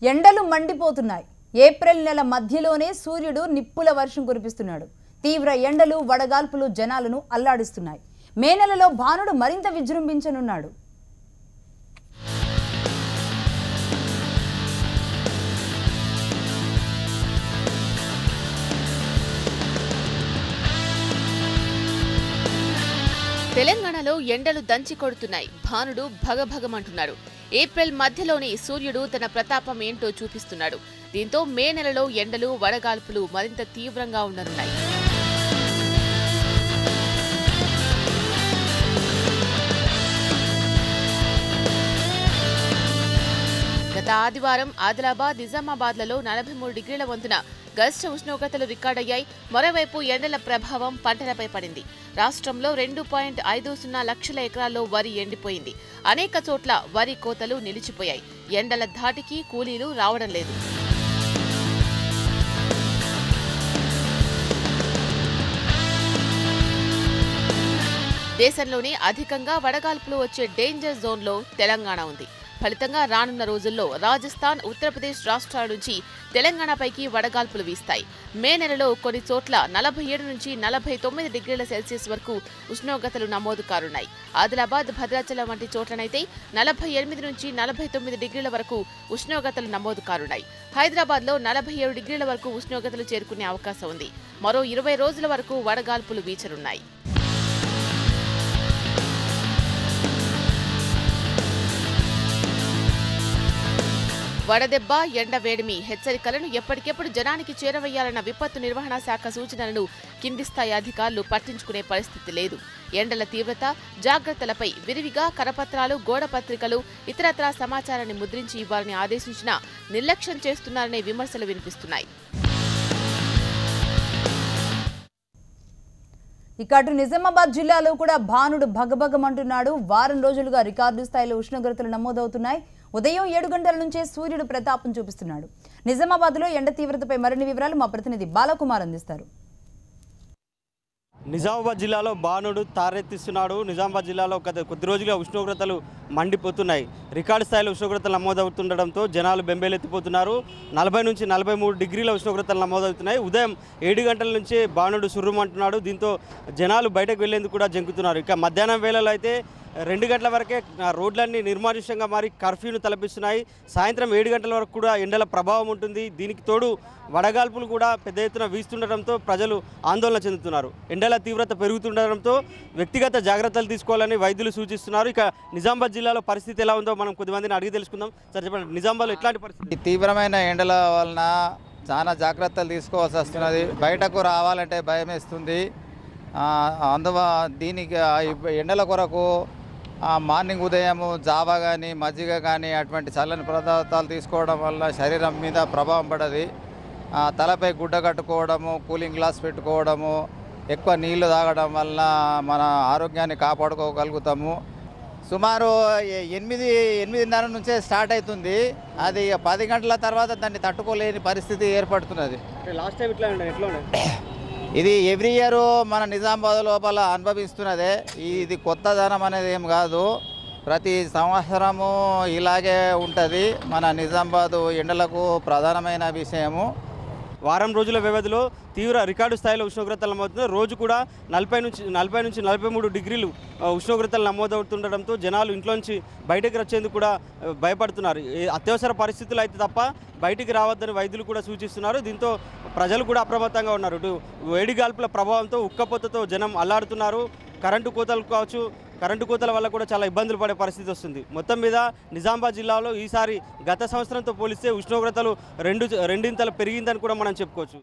ఎండలు మండిపోతున్నాయి. ఏప్రిల్ నెల మధ్యలోనే సూర్యుడు నిప్పుల వర్షం కురిపిస్తున్నాడు. తీవ్ర ఎండలు వడగాల్పులు జనాలను అల్లాడిస్తున్నాయి. మే నెలలో భానుడు మరింత విజృంభించనున్నాడు. తెలంగాణలో ఎండలు దంచి కొడుతున్నాయి. భానుడు భగభగమంటున్నాడు. ఏప్రిల్ మధ్యలోనే సూర్యుడు తన ప్రతాపం ఏంటో చూపిస్తున్నాడు. దీంతో మే నెలలో ఎండలు వడగాల్పులు మరింత తీవ్రంగా ఉండనున్నాయి. గత ఆదివారం ఆదిలాబాద్, నిజామాబాద్లలో 43 డిగ్రీల వంతున గరిష్ట ఉష్ణోగ్రతలు రికార్డయ్యాయి. మరోవైపు ఎండల ప్రభావం పంటలపై పడింది. రాష్ట్రంలో 2.50 లక్షల ఎకరాల్లో వరి ఎండిపోయింది. అనేక చోట్ల వరి కోతలు నిలిచిపోయాయి. ఎండల ధాటికి కూలీలు రావడం లేదు. దేశంలోనే అధికంగా వడగాల్పులు వచ్చే డేంజర్ జోన్లో తెలంగాణ ఉంది. ఫలితంగా రానున్న రోజుల్లో రాజస్థాన్, ఉత్తరప్రదేశ్ రాష్ట్రాల నుంచి తెలంగాణపైకి వడగాల్పులు వీస్తాయి. మే నెలలో కొన్ని చోట్ల 47 నుంచి 49 డిగ్రీల సెల్సియస్ వరకు ఉష్ణోగ్రతలు నమోదు కానున్నాయి. ఆదిలాబాద్, భద్రాచలం వంటి చోట్లనైతే 48 నుంచి 49 డిగ్రీల వరకు ఉష్ణోగ్రతలు నమోదు కానున్నాయి. హైదరాబాద్లో 47 డిగ్రీల వరకు ఉష్ణోగ్రతలు చేరుకునే అవకాశం ఉంది. మరో 20 రోజుల వరకు వడగాల్పులు వీచనున్నాయి. వడదెబ్బ, ఎండ వేడిమి హెచ్చరికలను ఎప్పటికెప్పుడు జనానికి చేరవేయాలన్న విపత్తు నిర్వహణ శాఖ సూచనలను కింది స్థాయి అధికారులు పట్టించుకునే పరిస్థితి లేదు. ఎండల తీవ్రత, జాగ్రత్తలపై విరివిగా కరపత్రాలు, గోడపత్రికలు, ఇతరత్రా సమాచారాన్ని ముద్రించి ఇవ్వాలని ఆదేశించినా నిర్లక్ష్యం చేస్తున్నారనే విమర్శలు వినిపిస్తున్నాయి. ఇక అటు నిజామాబాద్ జిల్లాలో కూడా భానుడు భగభగమంటున్నాడు. వారం రోజులుగా రికార్డు స్థాయిలో ఉష్ణోగ్రతలు నమోదవుతున్నాయి. ఉదయం 7 గంటల నుంచే సూర్యుడు ప్రతాపం చూపిస్తున్నాడు. నిజామాబాద్లో ఎండ తీవ్రతపై మరిన్ని వివరాలు మా ప్రతినిధి బాలకుమార్ అందిస్తారు. నిజామాబాద్ జిల్లాలో భానుడు తారెత్తిస్తున్నాడు. నిజామాబాద్ జిల్లాలో కొద్ది రోజులుగా ఉష్ణోగ్రతలు మండిపోతున్నాయి. రికార్డు స్థాయిలో ఉష్ణోగ్రతలు నమోదవుతుండడంతో జనాలు బెంబేలెత్తిపోతున్నారు. 40 నుంచి 43 డిగ్రీల ఉష్ణోగ్రతలు నమోదవుతున్నాయి. ఉదయం 7 గంటల నుంచే భానుడు సుర్రుమంటున్నాడు. దీంతో జనాలు బయటకు వెళ్లేందుకు కూడా జంకుతున్నారు. ఇక మధ్యాహ్నం వేళలో అయితే 2 గంటల వరకే రోడ్లన్నీ నిర్మానుష్యంగా మారి కర్ఫ్యూను తలపిస్తున్నాయి. సాయంత్రం 7 గంటల వరకు కూడా ఎండల ప్రభావం ఉంటుంది. దీనికి తోడు వడగాల్పులు కూడా పెద్ద ఎత్తున వీస్తుండటంతో ప్రజలు ఆందోళన చెందుతున్నారు. ఎండల తీవ్రత పెరుగుతుండటంతో వ్యక్తిగత జాగ్రత్తలు తీసుకోవాలని వైద్యులు సూచిస్తున్నారు. ఇక నిజామాబాద్ జిల్లాలో పరిస్థితి ఎలా ఉందో మనం కొద్దిమందిని అడిగి తెలుసుకుందాం. సార్ చెప్పండి, నిజామాబాద్లో ఎట్లాంటి పరిస్థితి? తీవ్రమైన ఎండల వలన చాలా జాగ్రత్తలు తీసుకోవాల్సి వస్తున్నది. బయటకు రావాలంటే భయం వేస్తుంది. దీనికి ఎండల కొరకు మార్నింగ్ ఉదయము జావా కానీ, మజ్జిగ కానీ అటువంటి చల్లని పదార్థాలు తీసుకోవడం వల్ల శరీరం మీద ప్రభావం పడది. తలపై గుడ్డ కట్టుకోవడము, కూలింగ్ గ్లాస్ పెట్టుకోవడము, ఎక్కువ నీళ్లు తాగడం వల్ల మన ఆరోగ్యాన్ని కాపాడుకోగలుగుతాము. సుమారు 8:30 నుంచే స్టార్ట్ అవుతుంది. అది 10 గంటల తర్వాత దాన్ని తట్టుకోలేని పరిస్థితి ఏర్పడుతున్నది. లాస్ట్ టైం ఎట్లా ఉండే? ఇది ఎవ్రీ ఇయర్ మన నిజామాబాద్ లోపల అనుభవిస్తున్నదే. ఇది కొత్తదనం అనేది ఏం కాదు. ప్రతి సంవత్సరము ఇలాగే ఉంటుంది. మన నిజామాబాద్ ఎండలకు ప్రధానమైన విషయము. వారం రోజుల వ్యవధిలో తీవ్ర రికార్డు స్థాయిలో ఉష్ణోగ్రతలు నమోదవుతున్నాయి. రోజు కూడా 40 నుంచి 43 డిగ్రీలు ఉష్ణోగ్రతలు నమోదవుతుండడంతో జనాలు ఇంట్లోంచి బయటకు వచ్చేందుకు కూడా భయపడుతున్నారు. అత్యవసర పరిస్థితులు అయితే తప్ప బయటికి రావద్దని వైద్యులు కూడా సూచిస్తున్నారు. దీంతో ప్రజలు కూడా అప్రమత్తంగా ఉన్నారు. ఇటు వేడిగాల్పుల ప్రభావంతో ఉక్కపోతతో జనం అల్లాడుతున్నారు. కరెంటు కోతలు కావచ్చు, కరెంటు కోతల వల్ల కూడా చాలా ఇబ్బందులు పడే పరిస్థితి వస్తుంది. మొత్తం మీద నిజామాబాద్ జిల్లాలో ఈసారి గత సంవత్సరంతో పోలిస్తే ఉష్ణోగ్రతలు రెండింతలు పెరిగిందని కూడా మనం చెప్పుకోవచ్చు.